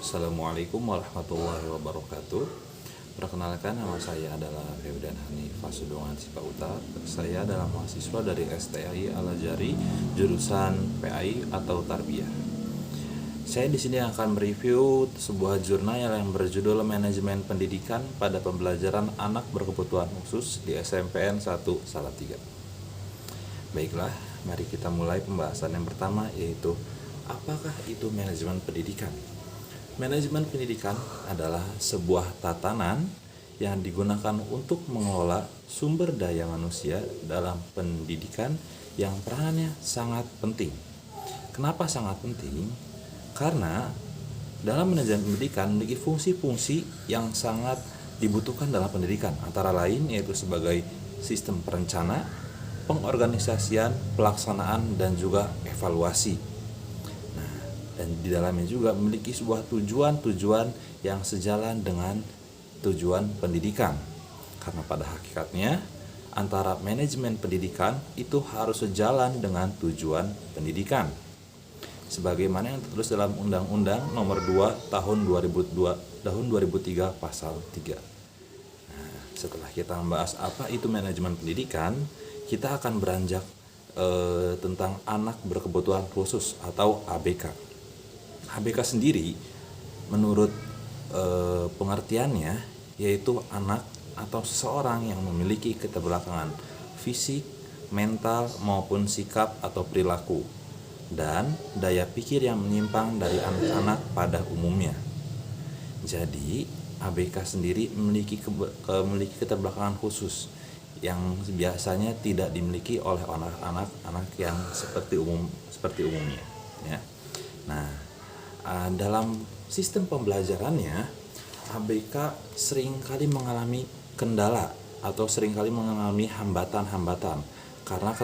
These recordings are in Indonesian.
Assalamualaikum warahmatullahi wabarakatuh. Perkenalkan, nama saya adalah Feudan Hanif Fasudongan Sipauta. Saya adalah mahasiswa dari STAI Al-Azhari jurusan PAI atau Tarbiyah. Saya di sini akan mereview sebuah jurnal yang berjudul Manajemen Pendidikan pada Pembelajaran Anak Berkebutuhan Khusus di SMPN 1 Salatiga. Baiklah, mari kita mulai pembahasan yang pertama, yaitu apakah itu manajemen pendidikan? Manajemen pendidikan adalah sebuah tatanan yang digunakan untuk mengelola sumber daya manusia dalam pendidikan yang perannya sangat penting. Kenapa sangat penting? Karena dalam manajemen pendidikan memiliki fungsi-fungsi yang sangat dibutuhkan dalam pendidikan, antara lain yaitu sebagai sistem perencana, pengorganisasian, pelaksanaan, dan juga evaluasi. Dan di dalamnya juga memiliki sebuah tujuan-tujuan yang sejalan dengan tujuan pendidikan. Karena pada hakikatnya antara manajemen pendidikan itu harus sejalan dengan tujuan pendidikan. Sebagaimana yang tertulis dalam Undang-Undang Nomor 2 Tahun 2003 Pasal 3. Nah, setelah kita membahas apa itu manajemen pendidikan, kita akan beranjak tentang anak berkebutuhan khusus atau ABK. ABK sendiri menurut pengertiannya yaitu anak atau seseorang yang memiliki keterbelakangan fisik, mental maupun sikap atau perilaku dan daya pikir yang menyimpang dari anak-anak pada umumnya. Jadi ABK sendiri memiliki keterbelakangan khusus yang biasanya tidak dimiliki oleh anak-anak yang seperti umumnya, ya. Nah, dalam sistem pembelajarannya ABK seringkali mengalami kendala atau seringkali mengalami hambatan-hambatan karena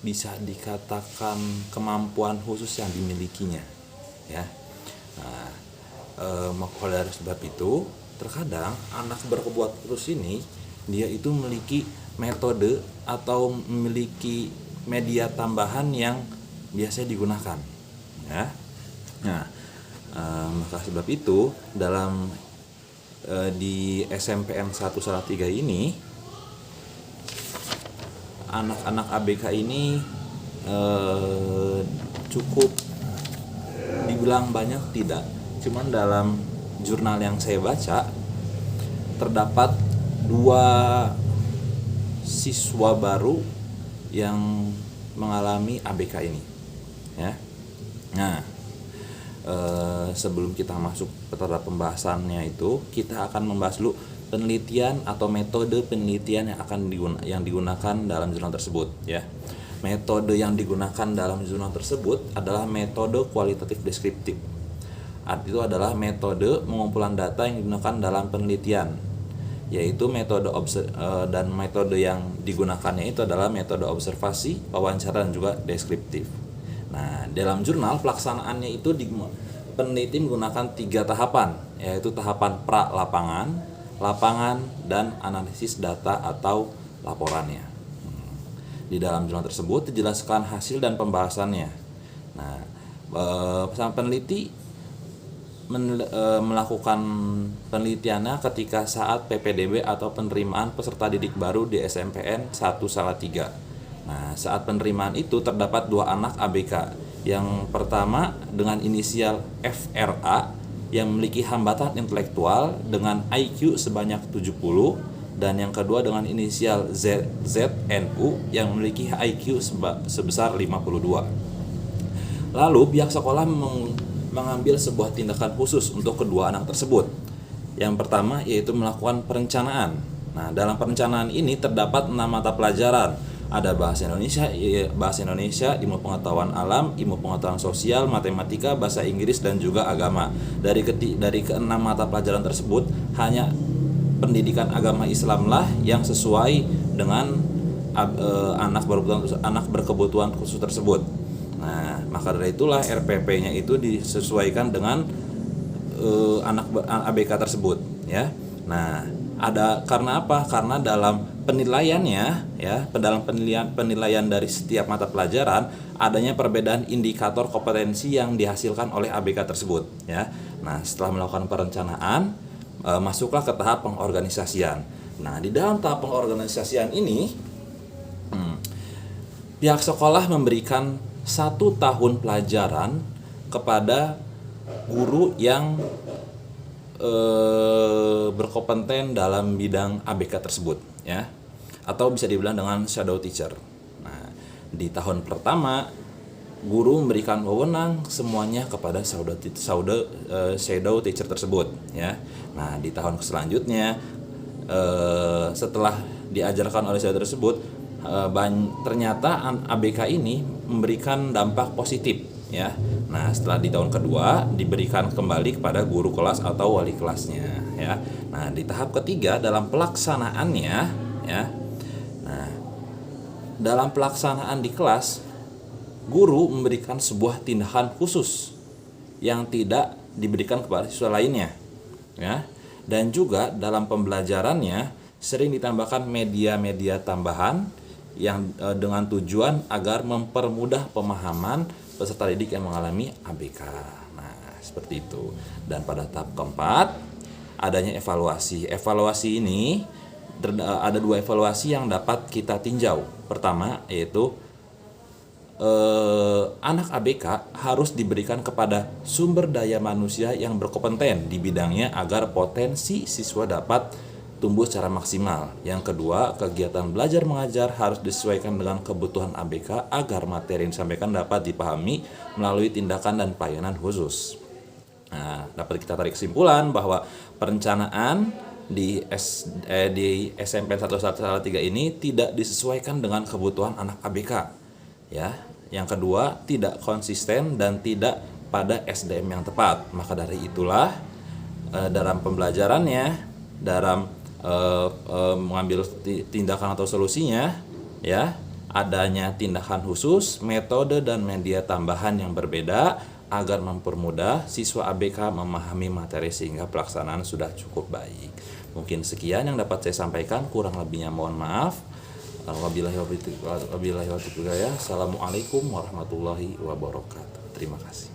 bisa dikatakan kemampuan khusus yang dimilikinya, ya. Nah, maka dari sebab itu terkadang anak berkebutuhan khusus ini dia itu memiliki metode atau memiliki media tambahan yang biasa digunakan, ya. Nah, maka sebab itu dalam di SMPN 1 Salatiga ini anak-anak ABK ini cukup dibilang banyak tidak, cuman dalam jurnal yang saya baca terdapat 2 siswa baru yang mengalami ABK ini, ya. Nah, sebelum kita masuk ke tahap pembahasannya itu, kita akan membahas dulu penelitian atau metode penelitian yang digunakan dalam jurnal tersebut, ya. Metode yang digunakan dalam jurnal tersebut adalah metode kualitatif deskriptif. Itu adalah metode pengumpulan data yang digunakan dalam penelitian, yaitu metode dan metode yang digunakannya itu adalah metode observasi, wawancara, dan juga deskriptif. Nah, dalam jurnal pelaksanaannya itu peneliti menggunakan 3 tahapan, yaitu tahapan pra-lapangan, lapangan, dan analisis data atau laporannya. Di dalam jurnal tersebut dijelaskan hasil dan pembahasannya. Nah, sang peneliti melakukan penelitiannya ketika saat PPDB atau penerimaan peserta didik baru di SMPN 1 Salatiga. Nah, saat penerimaan itu terdapat 2 anak ABK. Yang pertama dengan inisial FRA yang memiliki hambatan intelektual dengan IQ sebanyak 70, dan yang kedua dengan inisial ZNU yang memiliki IQ sebesar 52. Lalu pihak sekolah mengambil sebuah tindakan khusus untuk kedua anak tersebut. Yang pertama yaitu melakukan perencanaan. Nah, dalam perencanaan ini terdapat 6 mata pelajaran. Ada bahasa Indonesia, ilmu pengetahuan alam, ilmu pengetahuan sosial, matematika, bahasa Inggris, dan juga agama. Dari ke-6 mata pelajaran tersebut hanya pendidikan agama Islamlah yang sesuai dengan anak berkebutuhan khusus tersebut. Nah, maka dari itulah RPP-nya itu disesuaikan dengan anak ABK tersebut, ya. Nah, Karena apa? Karena dalam penilaiannya ya, dalam penilaian dari setiap mata pelajaran adanya perbedaan indikator kompetensi yang dihasilkan oleh ABK tersebut ya. Nah, setelah melakukan perencanaan, masuklah ke tahap pengorganisasian. Nah, di dalam tahap pengorganisasian ini pihak sekolah memberikan 1 tahun pelajaran kepada guru yang berkompeten dalam bidang ABK tersebut ya, atau bisa dibilang dengan shadow teacher. Nah, di tahun pertama guru memberikan wewenang semuanya kepada shadow teacher tersebut ya. Nah, di tahun selanjutnya setelah diajarkan oleh shadow tersebut, ternyata ABK ini memberikan dampak positif ya. Nah, setelah di tahun kedua diberikan kembali kepada guru kelas atau wali kelasnya ya. Nah, di tahap ketiga dalam pelaksanaannya ya. Nah, dalam pelaksanaan di kelas, guru memberikan sebuah tindakan khusus yang tidak diberikan kepada siswa lainnya ya. Dan juga dalam pembelajarannya sering ditambahkan media-media tambahan yang dengan tujuan agar mempermudah pemahaman peserta didik yang mengalami ABK. Nah, seperti itu. Dan pada tahap keempat adanya evaluasi. Evaluasi ini ada 2 evaluasi yang dapat kita tinjau. Pertama yaitu anak ABK harus diberikan kepada sumber daya manusia yang berkompeten di bidangnya agar potensi siswa dapat tumbuh secara maksimal. Yang kedua, kegiatan belajar mengajar harus disesuaikan dengan kebutuhan ABK agar materi yang disampaikan dapat dipahami melalui tindakan dan pelayanan khusus. Nah, dapat kita tarik kesimpulan bahwa perencanaan di SMP 113 ini tidak disesuaikan dengan kebutuhan anak ABK. Ya. Yang kedua, tidak konsisten dan tidak pada SDM yang tepat. Maka dari itulah dalam pembelajarannya, dalam mengambil tindakan atau solusinya ya, adanya tindakan khusus, metode dan media tambahan yang berbeda agar mempermudah siswa ABK memahami materi sehingga pelaksanaan sudah cukup baik. Mungkin sekian yang dapat saya sampaikan, kurang lebihnya mohon maaf. Wabillahi taufiq wal hidayah. Assalamualaikum warahmatullahi wabarakatuh. Terima kasih.